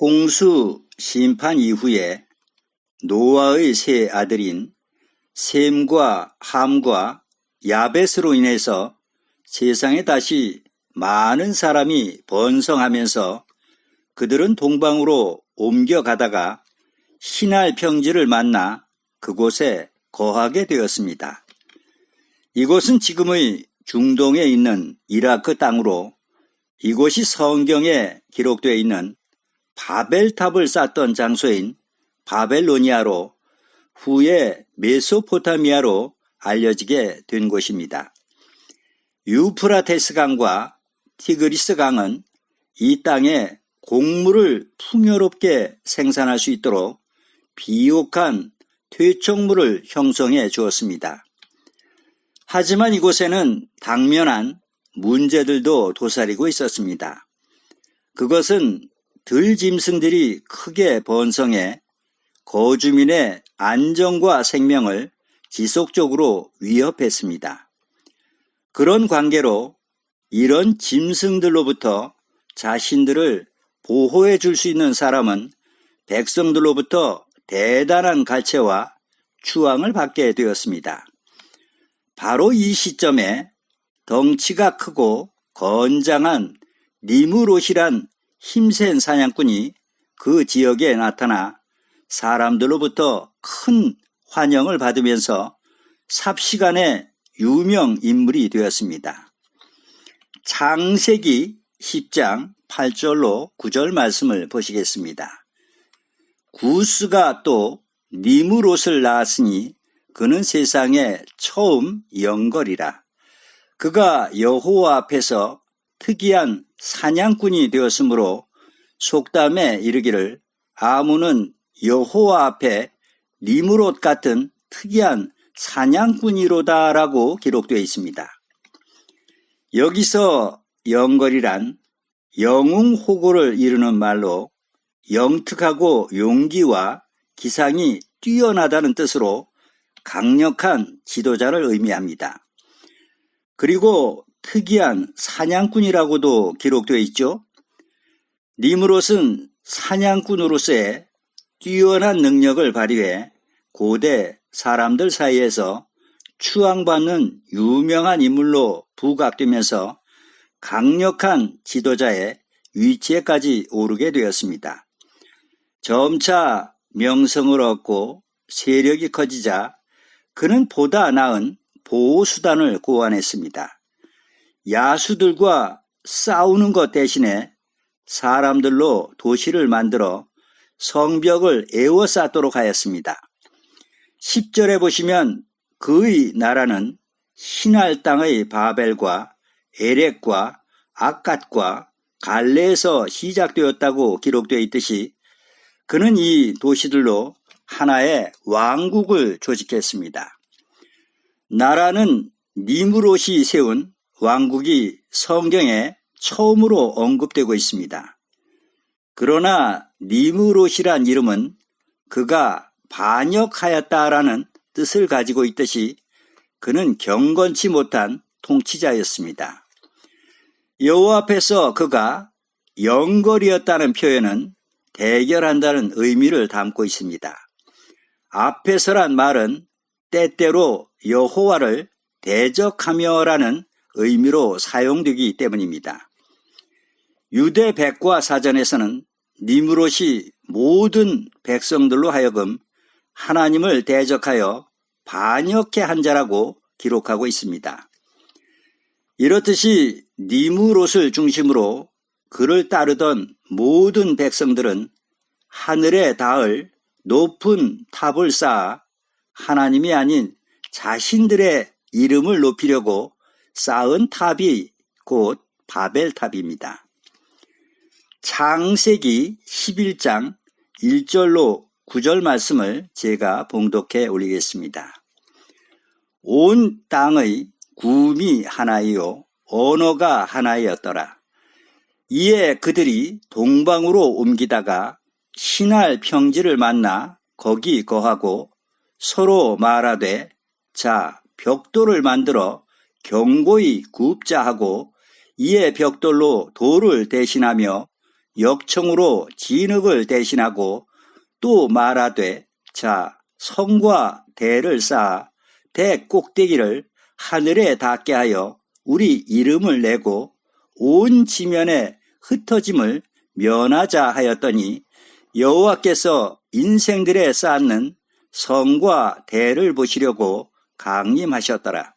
홍수 심판 이후에 노아의 세 아들인 셈과 함과 야벳으로 인해서 세상에 다시 많은 사람이 번성하면서 그들은 동방으로 옮겨가다가 신할 평지를 만나 그곳에 거하게 되었습니다. 이곳은 지금의 중동에 있는 이라크 땅으로 이곳이 성경에 기록되어 있는 바벨탑을 쌓던 장소인 바벨로니아로 후에 메소포타미아로 알려지게 된 곳입니다. 유프라테스 강과 티그리스 강은 이 땅에 곡물을 풍요롭게 생산할 수 있도록 비옥한 퇴적물을 형성해 주었습니다. 하지만 이곳에는 당면한 문제들도 도사리고 있었습니다. 그것은 들짐승들이 크게 번성해 거주민의 안전과 생명을 지속적으로 위협했습니다. 그런 관계로 이런 짐승들로부터 자신들을 보호해 줄 수 있는 사람은 백성들로부터 대단한 갈채와 추앙을 받게 되었습니다. 바로 이 시점에 덩치가 크고 건장한 니므롯이란 힘센 사냥꾼이 그 지역에 나타나 사람들로부터 큰 환영을 받으면서 삽시간에 유명 인물이 되었습니다. 창세기 10장 8절로 9절 말씀을 보시겠습니다. 구스가 또 니므롯을 낳았으니 그는 세상에 처음 영걸이라. 그가 여호와 앞에서 특이한 사냥꾼이 되었으므로 속담에 이르기를 아문은 여호와 앞에 니므롯 같은 특이한 사냥꾼이로다라고 기록되어 있습니다. 여기서 영걸이란 영웅호고를 이루는 말로 영특하고 용기와 기상이 뛰어나다는 뜻으로 강력한 지도자를 의미합니다. 그리고 특이한 사냥꾼이라고도 기록되어 있죠. 니므롯은 사냥꾼으로서의 뛰어난 능력을 발휘해 고대 사람들 사이에서 추앙받는 유명한 인물로 부각되면서 강력한 지도자의 위치에까지 오르게 되었습니다. 점차 명성을 얻고 세력이 커지자 그는 보다 나은 보호수단을 고안했습니다. 야수들과 싸우는 것 대신에 사람들로 도시를 만들어 성벽을 에워쌌도록 하였습니다. 10절에 보시면 그의 나라는 신할 땅의 바벨과 에렉과 악갓과 갈레에서 시작되었다고 기록되어 있듯이 그는 이 도시들로 하나의 왕국을 조직했습니다. 나라는 니므롯이 세운 왕국이 성경에 처음으로 언급되고 있습니다. 그러나 니므롯이란 이름은 그가 반역하였다라는 뜻을 가지고 있듯이 그는 경건치 못한 통치자였습니다. 여호와 앞에서 그가 영걸이었다는 표현은 대결한다는 의미를 담고 있습니다. 앞에서란 말은 때때로 여호와를 대적하며라는 의미로 사용되기 때문입니다. 유대 백과사전에서는 니므롯이 모든 백성들로 하여금 하나님을 대적하여 반역해 한 자라고 기록하고 있습니다. 이렇듯이 니므롯을 중심으로 그를 따르던 모든 백성들은 하늘에 닿을 높은 탑을 쌓아 하나님이 아닌 자신들의 이름을 높이려고 쌓은 탑이 곧 바벨탑입니다. 창세기 11장 1절로 9절 말씀을 제가 봉독해 올리겠습니다. 온 땅의 구음이 하나이요 언어가 하나이었더라. 이에 그들이 동방으로 옮기다가 신할 평지를 만나 거기 거하고 서로 말하되 자 벽돌을 만들어 견고히 굽자 하고 이에 벽돌로 돌을 대신하며 역청으로 진흙을 대신하고 또 말하되 자 성과 대를 쌓아 대 꼭대기를 하늘에 닿게 하여 우리 이름을 내고 온 지면에 흩어짐을 면하자 하였더니 여호와께서 인생들에 쌓는 성과 대를 보시려고 강림하셨더라.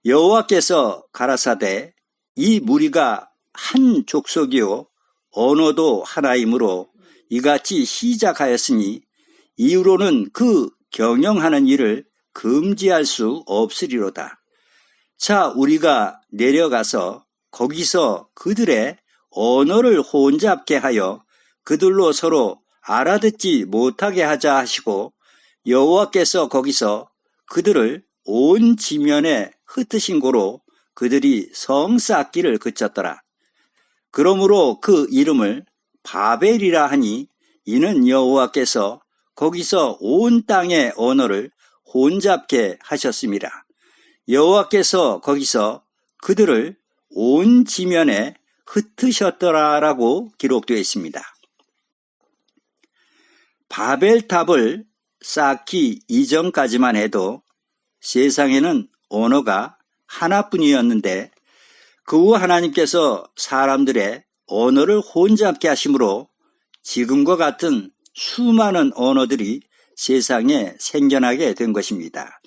여호와께서 가라사대 이 무리가 한 족속이요 언어도 하나이므로 이같이 시작하였으니 이후로는 그 경영하는 일을 금지할 수 없으리로다. 자 우리가 내려가서 거기서 그들의 언어를 혼잡게 하여 그들로 서로 알아듣지 못하게 하자 하시고 여호와께서 거기서 그들을 온 지면에 흩으신 고로 그들이 성 쌓기를 그쳤더라. 그러므로 그 이름을 바벨이라 하니 이는 여호와께서 거기서 온 땅의 언어를 혼잡게 하셨음이라. 여호와께서 거기서 그들을 온 지면에 흩으셨더라라고 기록되어 있습니다. 바벨탑을 쌓기 이전까지만 해도 세상에는 언어가 하나뿐이었는데 그 후 하나님께서 사람들의 언어를 혼잡게 하심으로 지금과 같은 수많은 언어들이 세상에 생겨나게 된 것입니다.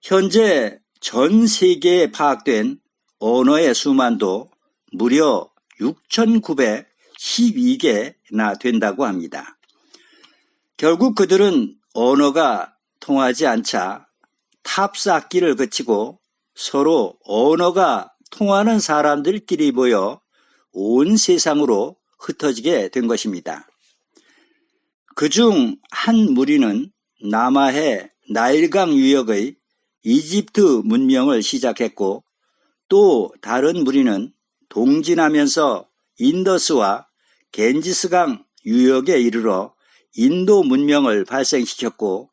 현재 전 세계에 파악된 언어의 수만도 무려 6,912개나 된다고 합니다. 결국 그들은 언어가 통하지 않자 탑 쌓기를 그치고 서로 언어가 통하는 사람들끼리 모여 온 세상으로 흩어지게 된 것입니다. 그중 한 무리는 남아해 나일강 유역의 이집트 문명을 시작했고 또 다른 무리는 동진하면서 인더스와 겐지스강 유역에 이르러 인도 문명을 발생시켰고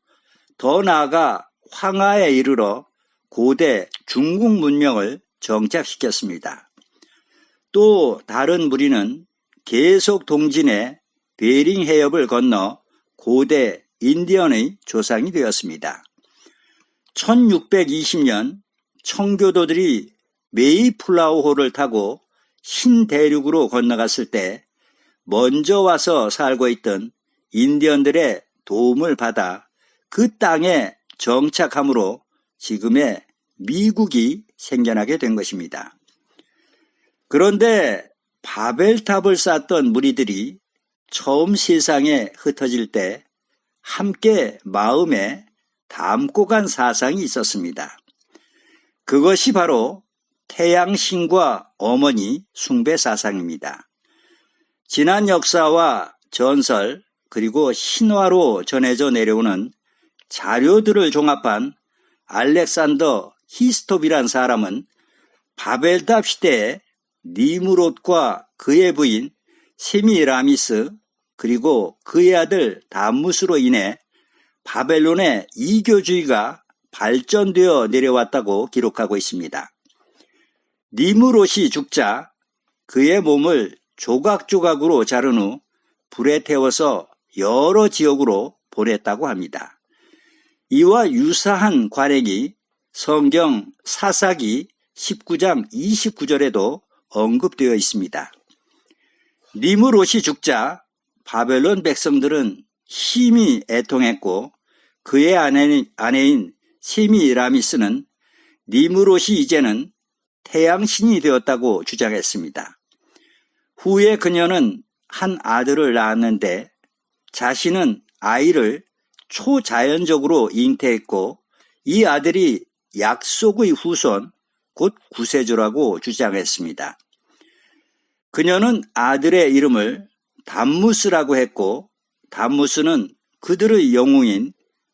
더 나아가 황하에 이르러 고대 중국 문명을 정착시켰습니다. 또 다른 무리는 계속 동진해 베링 해협을 건너 고대 인디언의 조상이 되었습니다. 1620년 청교도들이 메이플라워호를 타고 신대륙으로 건너갔을 때 먼저 와서 살고 있던 인디언들의 도움을 받아 그 땅에 정착함으로 지금의 미국이 생겨나게 된 것입니다. 그런데 바벨탑을 쌓던 무리들이 처음 세상에 흩어질 때 함께 마음에 담고 간 사상이 있었습니다. 그것이 바로 태양신과 어머니 숭배 사상입니다. 지난 역사와 전설 그리고 신화로 전해져 내려오는 자료들을 종합한 알렉산더 히스톱이란 사람은 바벨탑 시대에 니무롯과 그의 부인 세미라미스 그리고 그의 아들 담무스로 인해 바벨론의 이교주의가 발전되어 내려왔다고 기록하고 있습니다. 니무롯이 죽자 그의 몸을 조각조각으로 자른 후 불에 태워서 여러 지역으로 보냈다고 합니다. 이와 유사한 관행이 성경 사사기 19장 29절에도 언급되어 있습니다. 니무롯이 죽자 바벨론 백성들은 심히 애통했고 그의 아내인 세미라미스는 니무롯이 이제는 태양신이 되었다고 주장했습니다. 후에 그녀는 한 아들을 낳았는데 자신은 아이를 초자연적으로 잉태했고 이 아들이 약속의 후손 곧 구세주라고 주장했습니다. 그녀는 아들의 이름을 담무스라고 했고 담무스는 그들의 영웅인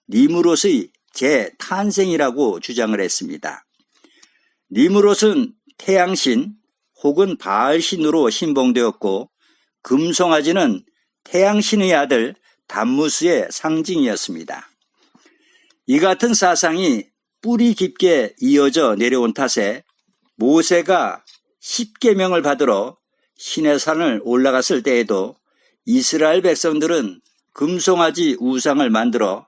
니무롯의 재탄생이라고 주장을 했습니다. 니무롯은 태양신 혹은 바알신으로 신봉되었고 금송아지는 태양신의 아들 담무스의 상징이었습니다. 이 같은 사상이 뿌리 깊게 이어져 내려온 탓에 모세가 십계명을 받으러 시내산을 올라갔을 때에도 이스라엘 백성들은 금송아지 우상을 만들어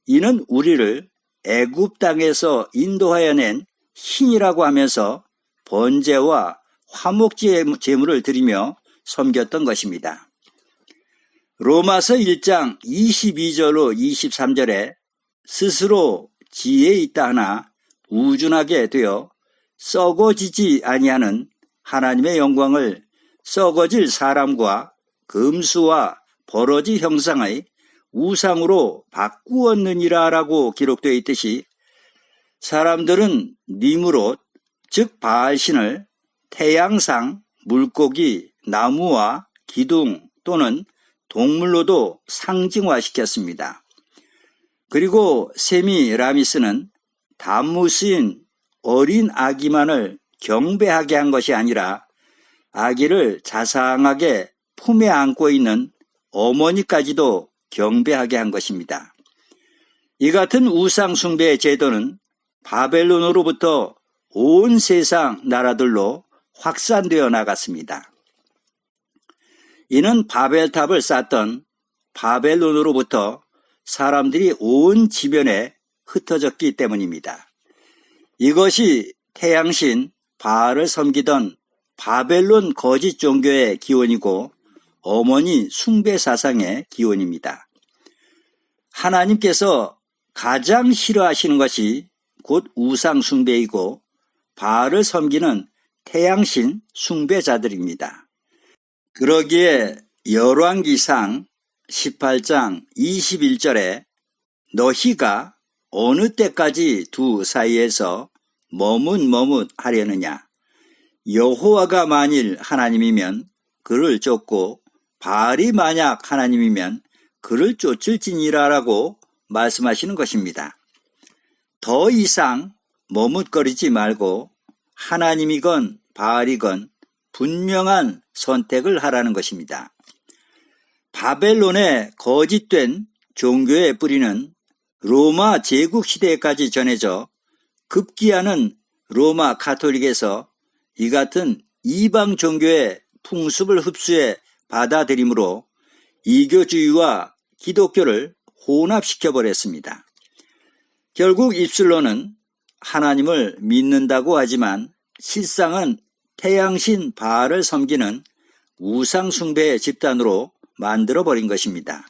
이는 우리를 애굽 땅에서 인도하여 낸 신이라고 하면서 번제와 화목 제물을 드리며 섬겼던 것입니다. 로마서 1장 22절로 23절에 스스로 지혜 있다 하나 우준하게 되어 썩어지지 아니하는 하나님의 영광을 썩어질 사람과 금수와 버러지 형상의 우상으로 바꾸었느니라 라고 기록되어 있듯이 사람들은 니므롯 즉 바알신을 태양상, 물고기, 나무와 기둥 또는 동물로도 상징화시켰습니다. 그리고 세미라미스는 담무스인 어린 아기만을 경배하게 한 것이 아니라 아기를 자상하게 품에 안고 있는 어머니까지도 경배하게 한 것입니다. 이 같은 우상 숭배의 제도는 바벨론으로부터 온 세상 나라들로 확산되어 나갔습니다. 이는 바벨탑을 쌓던 바벨론으로부터 사람들이 온 지변에 흩어졌기 때문입니다. 이것이 태양신 바알을 섬기던 바벨론 거짓 종교의 기원이고 어머니 숭배 사상의 기원입니다. 하나님께서 가장 싫어하시는 것이 곧 우상 숭배이고 바알을 섬기는 태양신 숭배자들입니다. 그러기에 열왕기상 18장 21절에 너희가 어느 때까지 두 사이에서 머뭇머뭇하려느냐. 여호와가 만일 하나님이면 그를 쫓고 바알이 만약 하나님이면 그를 쫓을지니라라고 말씀하시는 것입니다. 더 이상 머뭇거리지 말고 하나님이건 바알이건 분명한 선택을 하라는 것입니다. 바벨론의 거짓된 종교의 뿌리는 로마 제국 시대까지 전해져 급기야는 로마 가톨릭에서 이 같은 이방 종교의 풍습을 흡수해 받아들이므로 이교주의와 기독교를 혼합시켜버렸습니다. 결국 입술로는 하나님을 믿는다고 하지만 실상은 태양신 바알을 섬기는 우상숭배의 집단으로 만들어버린 것입니다.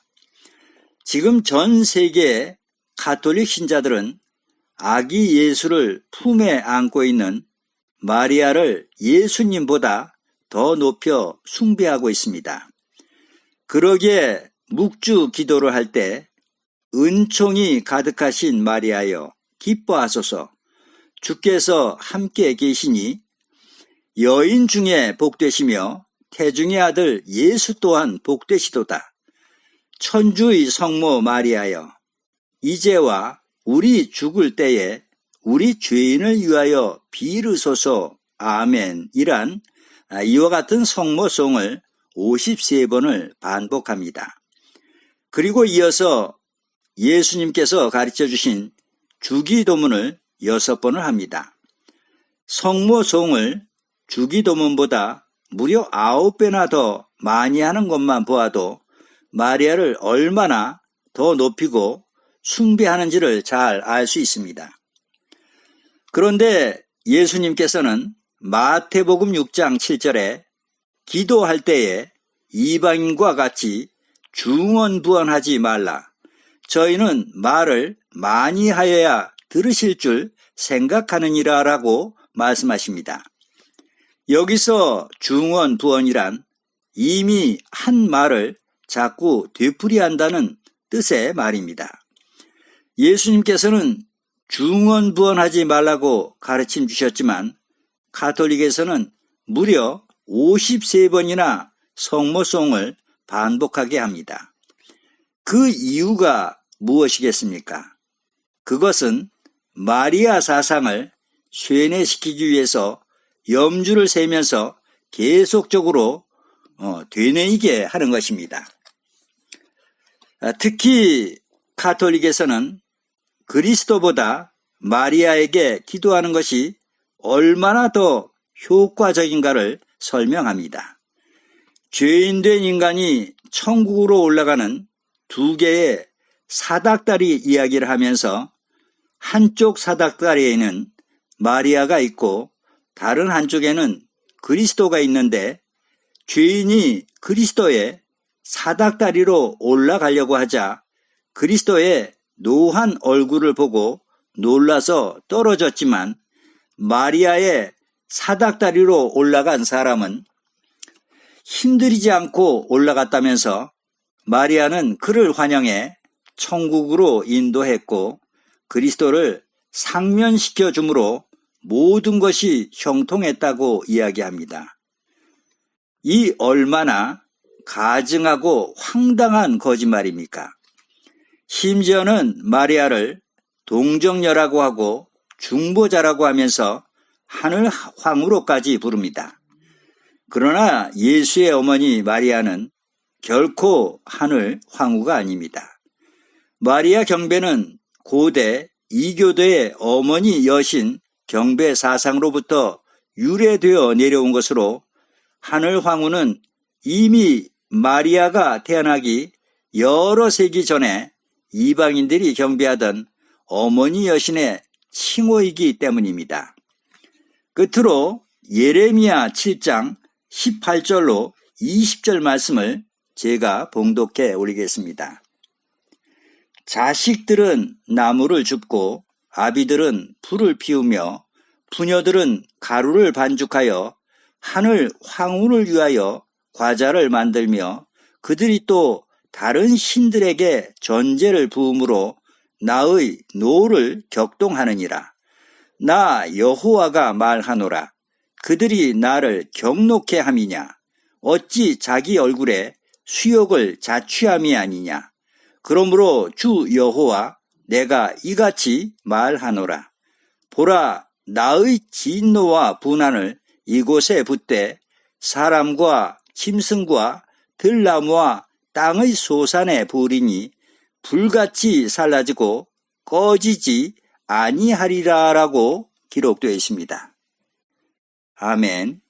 지금 전 세계의 가톨릭 신자들은 아기 예수를 품에 안고 있는 마리아를 예수님보다 더 높여 숭배하고 있습니다. 그러기에 묵주 기도를 할 때 은총이 가득하신 마리아여 기뻐하소서 주께서 함께 계시니 여인 중에 복되시며 태중의 아들 예수 또한 복되시도다. 천주의 성모 마리아여 이제와 우리 죽을 때에 우리 죄인을 위하여 빌으소서 아멘 이란 이와 같은 성모송을 53번을 반복합니다. 그리고 이어서 예수님께서 가르쳐 주신 주기도문을 6번을 합니다. 성모송을 주기도문보다 무려 9배나 더 많이 하는 것만 보아도 마리아를 얼마나 더 높이고 숭배하는지를 잘 알 수 있습니다. 그런데 예수님께서는 마태복음 6장 7절에 기도할 때에 이방인과 같이 중언부언하지 말라. 저희는 말을 많이 하여야 들으실 줄 생각하느니라 라고 말씀하십니다. 여기서 중언부언이란 이미 한 말을 자꾸 되풀이한다는 뜻의 말입니다. 예수님께서는 중언부언하지 말라고 가르침 주셨지만 가톨릭에서는 무려 53번이나 성모송을 반복하게 합니다. 그 이유가 무엇이겠습니까? 그것은 마리아 사상을 쇠뇌시키기 위해서 염주를 세면서 계속적으로 되뇌이게 하는 것입니다. 특히 가톨릭에서는 그리스도보다 마리아에게 기도하는 것이 얼마나 더 효과적인가를 설명합니다. 죄인된 인간이 천국으로 올라가는 두 개의 사닥다리 이야기를 하면서 한쪽 사닥다리에는 마리아가 있고 다른 한쪽에는 그리스도가 있는데 죄인이 그리스도의 사닥다리로 올라가려고 하자 그리스도의 노한 얼굴을 보고 놀라서 떨어졌지만 마리아의 사닥다리로 올라간 사람은 힘들이지 않고 올라갔다면서 마리아는 그를 환영해 천국으로 인도했고 그리스도를 상면시켜 주므로 모든 것이 형통했다고 이야기합니다. 이 얼마나 가증하고 황당한 거짓말입니까? 심지어는 마리아를 동정녀라고 하고 중보자라고 하면서 하늘 황후로까지 부릅니다. 그러나 예수의 어머니 마리아는 결코 하늘 황후가 아닙니다. 마리아 경배는 고대 이교도의 어머니 여신 경배 사상으로부터 유래되어 내려온 것으로 하늘 황후는 이미 마리아가 태어나기 여러 세기 전에 이방인들이 경배하던 어머니 여신의 칭호이기 때문입니다. 끝으로 예레미야 7장 18절로 20절 말씀을 제가 봉독해 올리겠습니다. 자식들은 나무를 줍고 아비들은 불을 피우며 부녀들은 가루를 반죽하여 하늘 황후를 위하여 과자를 만들며 그들이 또 다른 신들에게 전제를 부음으로 나의 노를 격동하느니라. 나 여호와가 말하노라. 그들이 나를 경노케 함이냐? 어찌 자기 얼굴에 수욕을 자취함이 아니냐? 그러므로 주 여호와 내가 이같이 말하노라. 보라, 나의 진노와 분한을 이곳에 붓되 사람과 짐승과 들나무와 땅의 소산에 부으리니 불같이 살라지고 꺼지지 아니하리라라고 기록되어 있습니다. 아멘.